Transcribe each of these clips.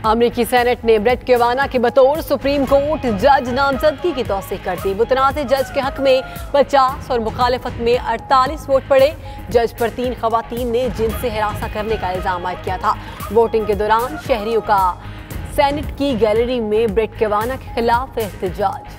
अमरीकी सेनेट ने ब्रेट कैवाना के बतौर सुप्रीम कोर्ट जज नामजदगी की तौसीक कर दी। मुतनाज़ जज के हक में 50 और मुखालिफत में 48 वोट पड़े। जज पर 3 खवातीन ने जिनसे हिरासा करने का इल्जाम आयद किया था। वोटिंग के दौरान शहरियों का सेनेट की गैलरी में ब्रेट कैवाना के खिलाफ एहतजाज।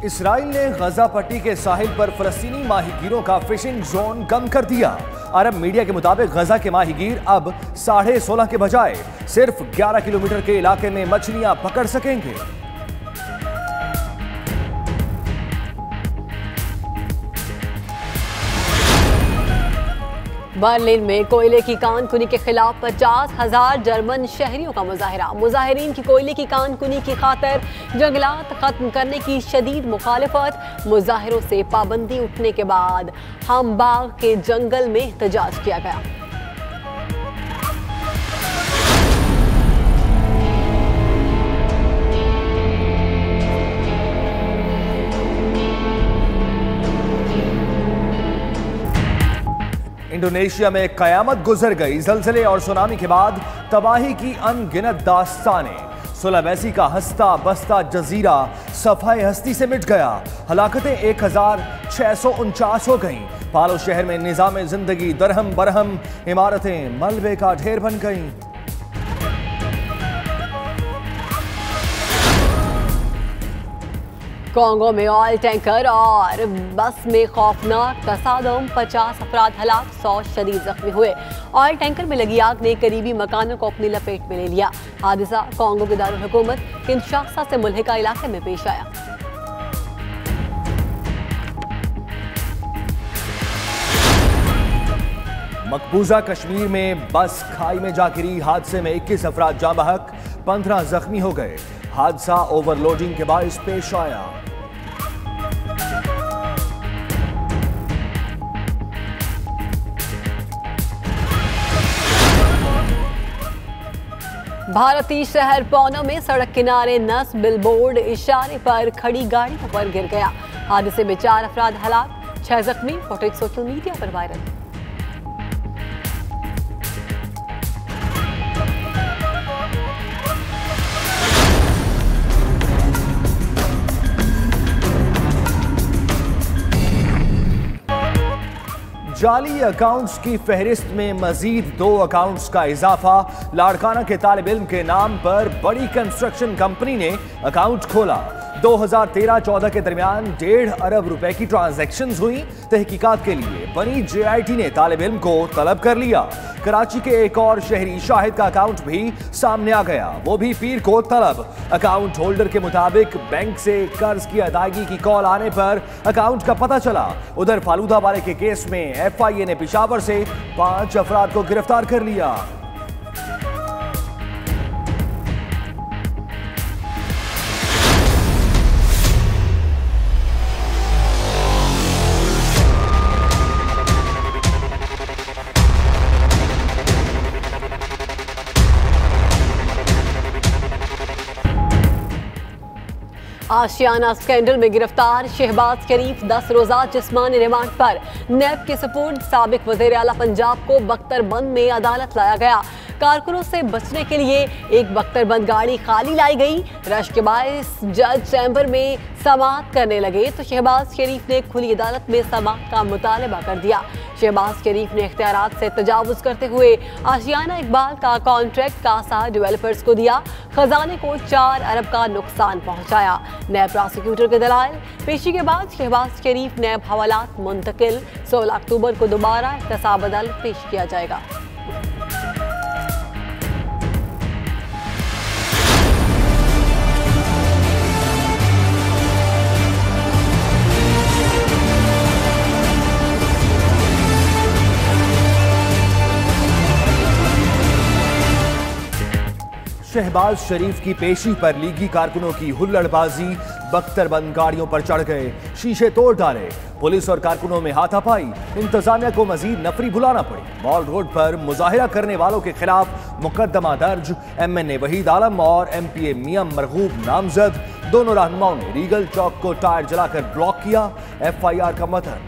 इसराइल ने गजा पट्टी के साहिल पर फलस्तीनी माहीगीरों का फिशिंग जोन कम कर दिया। अरब मीडिया के मुताबिक गजा के माहीगीर अब 16.5 के बजाय सिर्फ 11 किलोमीटर के इलाके में मछलियां पकड़ सकेंगे। बर्लिन में कोयले की कानकुनी के खिलाफ 50,000 जर्मन शहरियों का मुजाहरा। मुजाहिरीन की कोयले की कानकुनी की खातिर जंगलात खत्म करने की शदीद मुखालिफत। मुजाहिरों से पाबंदी उठने के बाद हमबाग के जंगल में एहतजाज किया गया। इंडोनेशिया में कयामत गुजर गई। ज़लज़ले और सुनामी के बाद तबाही की अनगिनत दास्तानें। सुलावेसी का हंसता बसता जजीरा सफाई हस्ती से मिट गया। हलाकतें 1649 हो गईं। पालो शहर में निज़ाम जिंदगी दरहम बरहम। इमारतें मलबे का ढेर बन गईं। कांगो में ऑयल टैंकर और बस में खौफनाक तसादम, 50 अफराद हलाक, 100 शदीद जख्मी हुए। ऑयल टैंकर में लगी आग ने करीबी मकानों को अपनी लपेट में ले लिया। हादसा कांगो के दारुल हुकूमत किंशासा से मुल्हिका इलाके में पेश आया। मकबूजा कश्मीर में बस खाई में जा गिरी। हादसे में 21 अफराद जाँ बहक, 15 जख्मी हो गए। हादसा ओवरलोडिंग के बायस पेश आया। भारतीय शहर पौनो में सड़क किनारे नस्ब बिलबोर्ड इशारे पर खड़ी गाड़ियों पर गिर गया। हादसे में 4 अफराद हलाक, 6 जख्मी। फुटेज सोशल मीडिया पर वायरल। जाली अकाउंट्स की फहरिस्त में मजीद 2 अकाउंट्स का इजाफा। लाड़काना के तालिब इल्म के नाम पर बड़ी कंस्ट्रक्शन कंपनी ने अकाउंट खोला। 2013-14 के दरमियान 1.5 अरब रुपए की ट्रांजैक्शंस हुई। तहकीकात के लिए बनी JIT ने तालिब इल्म को तलब कर लिया। कराची के एक और शहरी शाहिद का अकाउंट भी सामने आ गया, वो भी पीर को तलब। अकाउंट होल्डर के मुताबिक बैंक से कर्ज की अदायगी की कॉल आने पर अकाउंट का पता चला। उधर फालूदा वाले के केस में FIA ने पेशावर से 5 अफराद को गिरफ्तार कर लिया। आशियाना स्कैंडल में गिरफ्तार शहबाज शरीफ 10 रोजा जिस्मानी रिमांड पर। नैब के सपुर्द साबिक वज़ीर आला पंजाब को बख्तरबंद में अदालत लाया गया। कारकुनों से बचने के लिए एक बख्तरबंद गाड़ी खाली लाई गई। रश के बायस जज चैम्बर में समाअत करने लगे तो शहबाज शरीफ ने खुली अदालत में समाअत का मुतालबा कर दिया। शहबाज शरीफ ने इख्तियारात से तजावुज़ करते हुए आशियाना इकबाल का कॉन्ट्रैक्ट कासा डेवलपर्स को दिया। खजाने को 4 अरब का नुकसान पहुंचाया। नैब प्रोसिक्यूटर के दलाइल पेशी के बाद शहबाज शरीफ नैब हवालात मुंतकिल। 16 अक्टूबर को दोबारा एहतसाब अदालत पेश किया जाएगा। शहबाज शरीफ की पेशी पर लीगी कारकुनों की हुल्लड़बाजी। बख्तरबंद गाड़ियों पर चढ़ गए, शीशे तोड़ डाले। पुलिस और कारकुनों में हाथापाई। इंतजामिया को मजीद नफरी बुलाना पड़ी। मॉल रोड पर मुजाहिरा करने वालों के खिलाफ मुकदमा दर्ज। MNA वहीद आलम और MPA मियां मरगूब नामजद। दोनों रहनुमाओं ने रीगल चौक को टायर जलाकर ब्लॉक किया। FIR का मतन।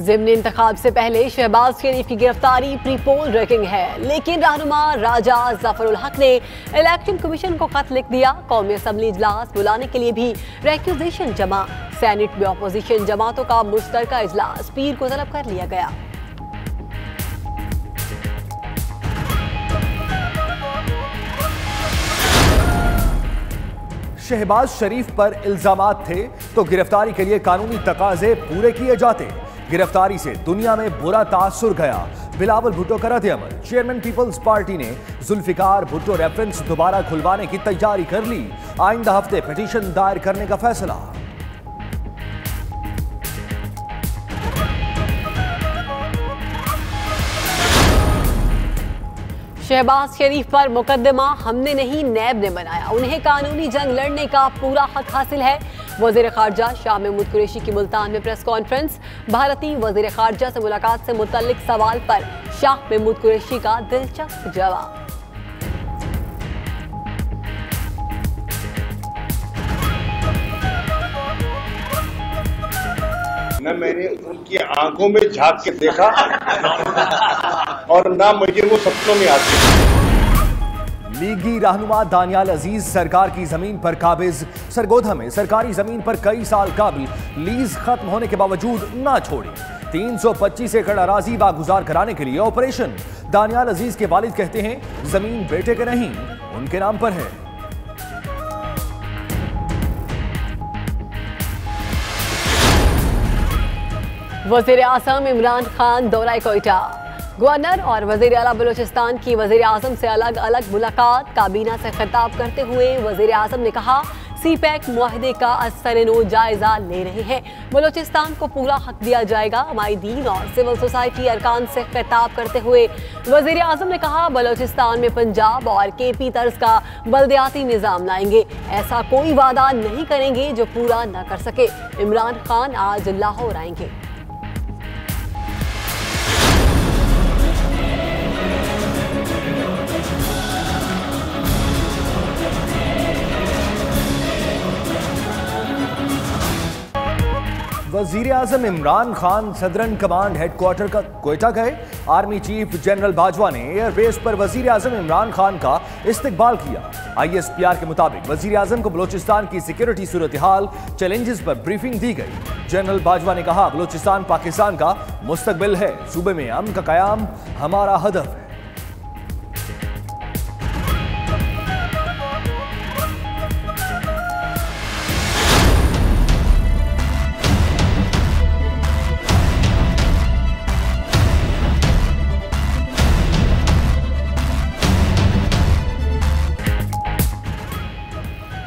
ज़िमनी इंतखाब से पहले शहबाज शरीफ की गिरफ्तारी प्री पोल रैंकिंग है, लेकिन रहनुमा राजा जफरुल हक ने इलेक्शन कमीशन को खत लिख दिया। कौमी असम्बली इजलास बुलाने के लिए भी रेक्यूजेशन जमा। सेनेट में अपोजिशन जमातों का मुश्तरका इजलास पीर को तलब कर लिया गया। शहबाज शरीफ पर इल्जामात थे तो गिरफ्तारी के लिए कानूनी तकाजे पूरे किए जाते। गिरफ्तारी से दुनिया में बुरा तासुर गया। बिलावल भुट्टो का रद्द-ए-अमल। चेयरमैन पीपल्स पार्टी ने जुल्फिकार भुट्टो रेफरेंस दोबारा खुलवाने की तैयारी कर ली। आइंदा हफ्ते पिटीशन दायर करने का फैसला। शहबाज शरीफ पर मुकदमा हमने नहीं नैब ने बनाया, उन्हें कानूनी जंग लड़ने का पूरा हक हासिल है। वजीर खारजा शाह महमूद कुरैशी की मुल्तान में प्रेस कॉन्फ्रेंस। भारतीय वजीर खारजा से मुलाकात से मुतल्लिक सवाल पर शाह महमूद कुरैशी का दिलचस्प जवाब। न मैंने उनकी आंखों में झांक के देखा और ना मुझे वो सपनों में आती। लीगी रहनुमा दानियाल अजीज सरकार की जमीन पर काबिज। सरगोधा में सरकारी जमीन पर कई साल काबिल लीज खत्म होने के बावजूद ना छोड़ी। 325 एकड़ अराजी बागुजार कराने के लिए ऑपरेशन। दानियाल अजीज के वालिद कहते हैं जमीन बेटे के नहीं उनके नाम पर है। वजीर आजम इमरान खान दौरा कोयटा। गवर्नर और वजीर आला बलूचिस्तान की वजीर आजम से अलग अलग मुलाकात। काबीना से खिताब करते हुए वजीर आजम ने कहा सीपैक मुआहदे का असर-ए-नो जायजा ले रहे हैं। बलूचिस्तान को पूरा हक दिया जाएगा। माहिदीन और सिविल सोसाइटी अरकान से खिताब करते हुए वजीर आजम ने कहा बलूचिस्तान में पंजाब और केपी तर्ज का बल्दियाती निज़ाम लाएंगे। ऐसा कोई वादा नहीं करेंगे जो पूरा न कर सके। इमरान खान आज लाहौर आएंगे। वजीर आजम Imran Khan Southern Command headquarter का कोयटा गए। आर्मी चीफ जनरल बाजवा ने एयरबेस पर वजीर आजम इमरान खान का इस्तकबाल किया। ISPR के मुताबिक वजीर आजम को बलूचिस्तान की सिक्योरिटी सूरत हाल चैलेंजेस पर ब्रीफिंग दी गई। जनरल बाजवा ने कहा बलूचिस्तान पाकिस्तान का मुस्तकबिल है। सूबे में अमन का कयाम हमारा हदफ है।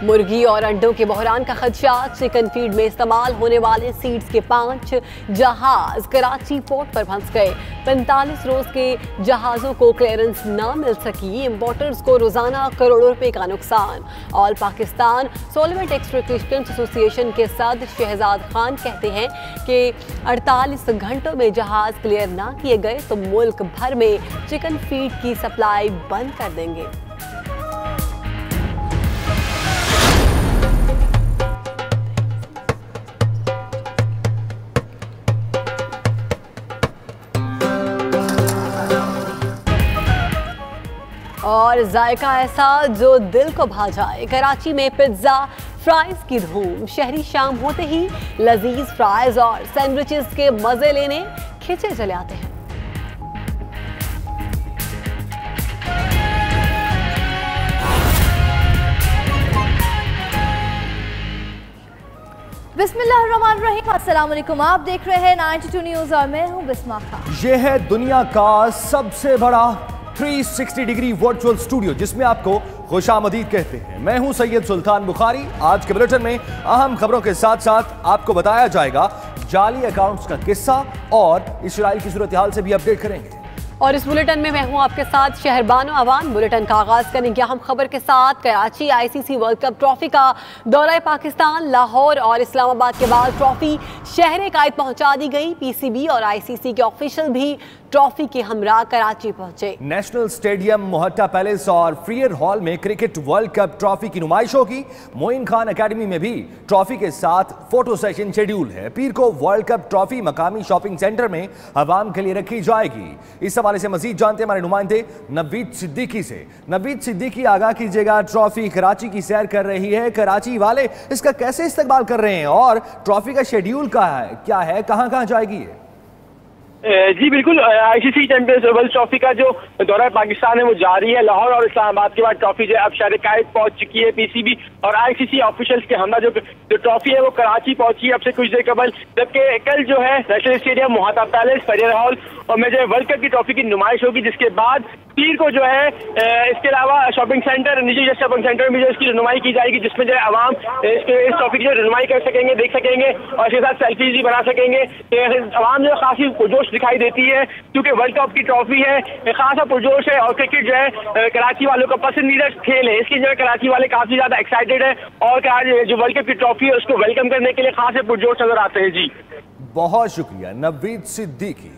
मुर्गी और अंडों के बहरान का खदशा। चिकन फीड में इस्तेमाल होने वाले सीड्स के 5 जहाज कराची पोर्ट पर फंस गए। 45 रोज के जहाज़ों को क्लियरेंस न मिल सकी। इंपोर्टर्स को रोजाना करोड़ों रुपए का नुकसान। All Pakistan solvent extraction association के सदर शहजाद खान कहते हैं कि 48 घंटों में जहाज क्लियर ना किए गए तो मुल्क भर में चिकन फीड की सप्लाई बंद कर देंगे। और जायका ऐसा जो दिल को भा जाए। कराची में पिज्जा फ्राइज की धूम। शहरी शाम होते ही लजीज फ्राइज और सैंडविचेस के मजे लेने खिंचे चले आते हैं। बिस्मिल्लाहिर्रहमानिर्रहीम। अस्सलाम वालेकुम। आप देख रहे हैं 92 न्यूज़ और मैं हूं बिस्मा खान। ये है दुनिया का सबसे बड़ा 360 डिग्री वर्चुअल स्टूडियो जिसमें आपको खुशामदीद कहते हैं। मैं हूं सैयद सुल्तान बुखारी। आज के बुलेटिन में अहम खबरों के साथ साथ आपको बताया जाएगा जाली अकाउंट्स का किस्सा और इस्राइल की सूरत हाल से भी अपडेट करेंगे। और इस बुलेटिन में मैं हूं आपके साथ शहरबानो अवान। बुलेटिन का आगाज करेंगे अहम खबर के साथ। Karachi ICC world cup trophy का दौरा पाकिस्तान। लाहौर और इस्लामाबाद के बाद ट्रॉफी शहर कायद पहुंचा दी गई। PCB और ICC के ऑफिशियल भी ट्रॉफी के हमरा कराची पहुंचे। नेशनल स्टेडियम, मोहट्टा पैलेस और फ्रीयर हॉल में क्रिकेट वर्ल्ड कप ट्रॉफी की नुमाइश होगी। मोइन खान एकेडमी में भी ट्रॉफी के साथ फोटो सेशन शेड्यूल है। पीर को वर्ल्ड कप ट्रॉफी मकामी शॉपिंग सेंटर में आवाम के लिए रखी जाएगी। इस हवाले से मजीद जानते हैं हमारे नुमाइंदे नवीद सिद्दीकी से। नवीद सिद्दीकी, आगाह कीजिएगा, ट्रॉफी कराची की सैर कर रही है, कराची वाले इसका कैसे इस्तेमाल कर रहे हैं और ट्रॉफी का शेड्यूल क्या है, कहां जाएगी? जी बिल्कुल, आईसीसी चैंपियंस वर्ल्ड ट्रॉफी का जो दौरा पाकिस्तान है वो जारी है। लाहौर और इस्लामाबाद के बाद ट्रॉफी जो है अब शहर कायद पहुंच चुकी है। पीसीबी और आईसीसी ऑफिशियल्स के हमरा जो ट्रॉफी है वो कराची पहुंची है अब से कुछ देर कबल, जबकि कल जो है National Stadium, Mohatta Palace, Frere Hall और में जो है वर्ल्ड कप की ट्रॉफी की नुमाइश होगी, जिसके बाद पीर को जो है इसके अलावा शॉपिंग सेंटर, निजी शॉपिंग सेंटर में जो इसकी रुनुमाई की जाएगी, जिसमें जो है आवाम इस ट्रॉफी की जो रुनुमाई कर सकेंगे, देख सकेंगे और इसके साथ सेल्फीज भी बना सकेंगे। आवाम जो काफी पुरजोश दिखाई देती है क्योंकि वर्ल्ड कप की ट्रॉफी है, खासा पुरजोश है और क्रिकेट जो है कराची वालों का पसंदीदा खेल है, इसकी जो है कराची वाले काफी ज्यादा एक्साइटेड है और जो वर्ल्ड कप की ट्रॉफी है उसको वेलकम करने के लिए खासे पुरजोश नजर आते हैं। जी बहुत शुक्रिया नवीद सिद्दीकी।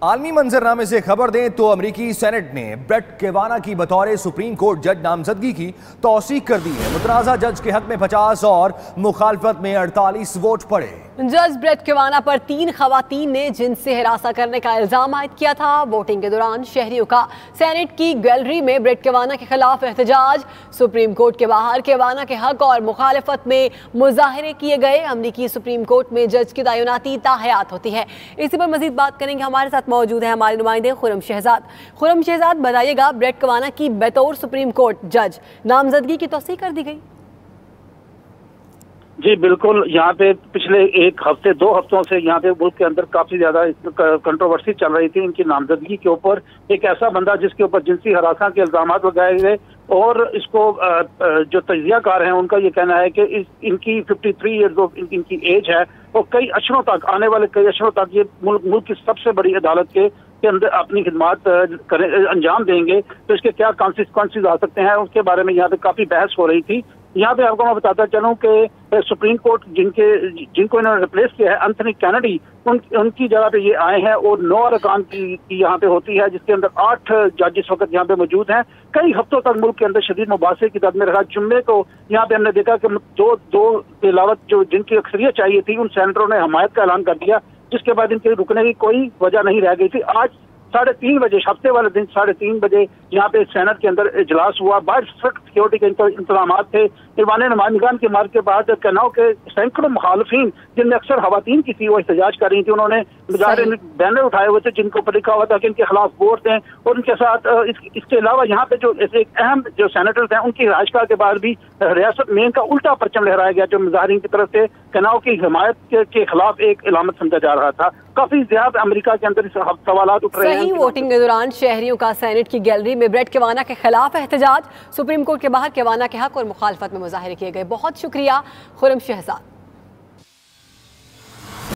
आलमी मंजरनामे से खबर दें तो अमरीकी सेनेट ने ब्रेट कैवाना की बतौर सुप्रीम कोर्ट जज नामजदगी की तौसीक कर दी है। मुतनाज़ा जज के हक में 50 और मुखालफत में 48 वोट पड़े। जज ब्रेट कैवाना पर 3 खवातीन ने जिनसे हिरासा करने का इल्जाम आयद किया था। वोटिंग के दौरान शहरियों का सेनेट की गैलरी में ब्रेट कैवाना के खिलाफ एहतजाज, सुप्रीम कोर्ट के बाहर कैवाना के हक और मुखालफत में मुजाहरे किए गए। अमरीकी सुप्रीम कोर्ट में जज की तैनाती ताहयात होती है। इसी पर मजीद बात करेंगे, हमारे साथ मौजूद है हमारे नुमाइंदे खुरम शहजाद। खुरम शहजाद, बताइएगा, ब्रेट कैवाना की बतौर सुप्रीम कोर्ट जज नामजदगी की तौसीक कर दी गई? जी बिल्कुल, यहाँ पे पिछले 1 हफ्ते 2 हफ्तों से यहाँ पे मुल्क के अंदर काफी ज्यादा कंट्रोवर्सी चल रही थी इनकी नामजदगी के ऊपर। एक ऐसा बंदा जिसके ऊपर जिनसी हरासा के इल्जाम लगाए गए और इसको जो तजियाकार हैं उनका ये कहना है कि इनकी 53 ईयर्स ऑफ इनकी एज है और कई अशरों तक, आने वाले कई अशरों तक ये मुल्क की सबसे बड़ी अदालत के अंदर अपनी खिदमात अंजाम देंगे, तो इसके क्या कॉन्सिक्वेंसेस आ सकते हैं उसके बारे में यहाँ पे काफी बहस हो रही थी। यहाँ पे आपको मैं बताता चलूं कि सुप्रीम कोर्ट जिनको इन्होंने रिप्लेस किया है, एंथनी कैनेडी, उनकी जगह पे ये आए हैं और 9 अरकान की यहाँ पे होती है, जिसके अंदर 8 जज इस वक्त यहाँ पे मौजूद हैं। कई हफ्तों तक मुल्क के अंदर शदीद मुबासे की दर में रहा। जुम्मे को यहाँ पे हमने देखा कि दो के अलावा जो जिनकी अक्सरियत चाहिए थी उन सेनेटरों ने हमायत का ऐलान कर दिया, जिसके बाद इनके रुकने की कोई वजह नहीं रह गई थी। आज 3:30 बजे, हफ्ते वाले दिन 3:30 बजे यहाँ पे सेनेट के अंदर इजलास हुआ। बाहर सख्त सिक्योरिटी के इंतजाम थे। ईवान नुमाइंदगान की मार्च के बाद कनाव के सैकड़ों मुखालफिन, जिनमें अक्सर खवातीन की थी, वो एहतजाज कर रही थी। उन्होंने बैनर उठाए हुए थे जिनको पर लिखा हुआ था कि इनके खिलाफ वोट दें और उनके साथ इसके अलावा यहाँ पे जो एक अहम जो सेनेटर्स हैं उनकी राजका के बाद भी रियासत में इनका उल्टा परचम लहराया गया, जो मुजाहिरीन की तरफ से कनाव की हिमायत के खिलाफ एक इलामत समझा जा रहा था। काफी ज्यादा अमेरिका के अंदर सवाल उठ रहे हैं। वोटिंग के दौरान शहरियों का सेनेट की गैलरी में ब्रेट कैवाना के खिलाफ एहतजाज, सुप्रीम कोर्ट के बाहर कैवाना के हक और मुखालफत में मुजाहिरे किए गए। बहुत शुक्रिया खुरम शहजाद।